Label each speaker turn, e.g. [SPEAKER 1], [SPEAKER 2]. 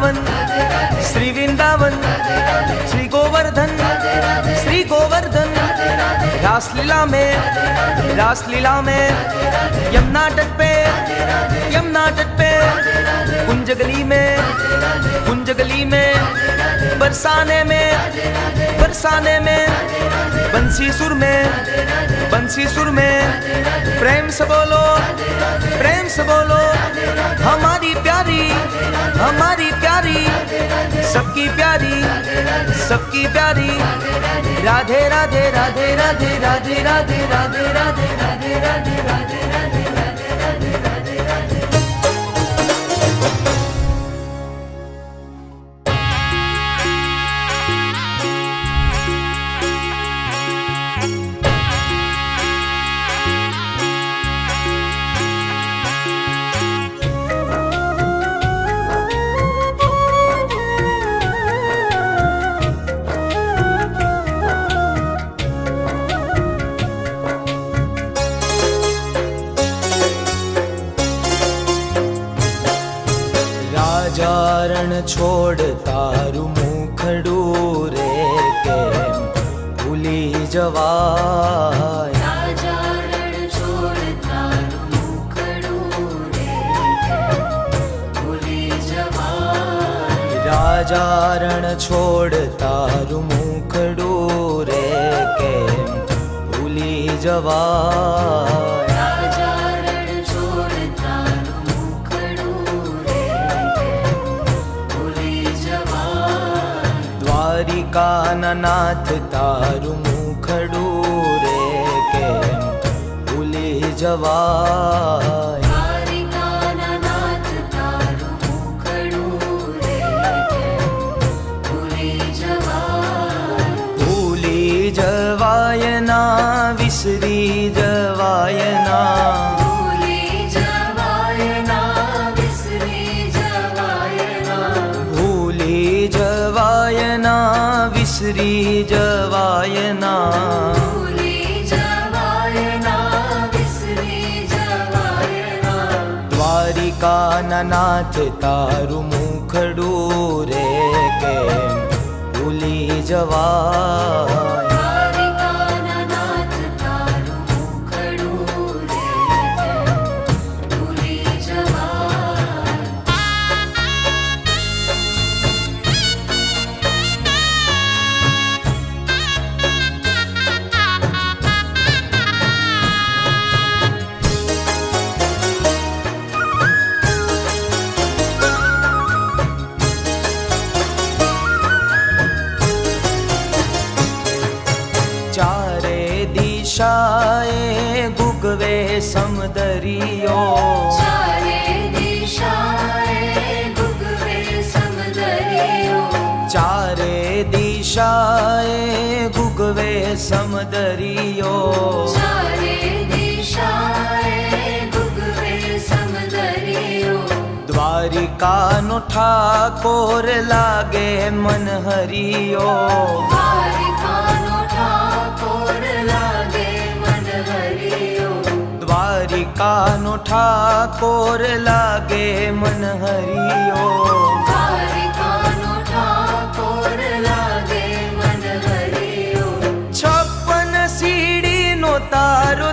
[SPEAKER 1] वृंदावन, श्री वृंदावन, श्री गोवर्धन, श्री गोवर्धन। रासलीला में, रासलीला में, यमुना तट पे, यमुना तट पे, कुंज गली में, कुंज गली में, बरसाने में, बरसाने में, बंसी सुर में, बंसी सुर में। प्रेम से बोलो, प्रेम से बोलो, हमारी प्यारी, हमारी प्यारी, सबकी प्यारी, सबकी प्यारी। राधे राधे राधे राधे राधे राधे राधे राधे राधे राधे राधे राधे राधे राधे राधे राधे। रण छोड़ तारू मुखड़ू रे केम भूली जवाय।
[SPEAKER 2] राजा रण छोड़ तारू मुखड़ू रे केम भूली जवाय।
[SPEAKER 1] राजा रण छोड़ तारू मुखड़ू रे केम भूली जवाय। द्वारिकानाथ तारू मुखड़ू रे केम भूली जवाय।
[SPEAKER 2] द्वारिकानाथ तारू मुखड़ू रे केम भूली जवाय।
[SPEAKER 1] भूली जवाय ना, विसरी जवाय ना,
[SPEAKER 2] भूली जवाय ना, विसरी जवाय ना,
[SPEAKER 1] भूली जवाय ना, विसरी जवाय ना,
[SPEAKER 2] भूली जवाय ना, विसरी जवाय ना।
[SPEAKER 1] द्वारिकानाथ तारू मुखड़ू रे केम भूली जवाय।
[SPEAKER 2] द्वारिकानाथ तारू मुखड़ू रे केम भूली जवाय।
[SPEAKER 1] चारे दिशाए गुगवे समदरियो।
[SPEAKER 2] चारे दिशाए गुगवे समदरियो।
[SPEAKER 1] चारे दिशाए गुगवे समदरियो।
[SPEAKER 2] चारे दिशाए गुगवे समदरियो।
[SPEAKER 1] द्वारिका नो ठाकोर लागे मन हरियो।
[SPEAKER 2] द्वारिका नो ठाकोर लागे मन हरियो।
[SPEAKER 1] द्वारिका नो ठाकोर लागे मन हरियो।
[SPEAKER 2] द्वारिका नो ठाकोर लागे मन हरियो।
[SPEAKER 1] 56 सीढ़ी नो तारो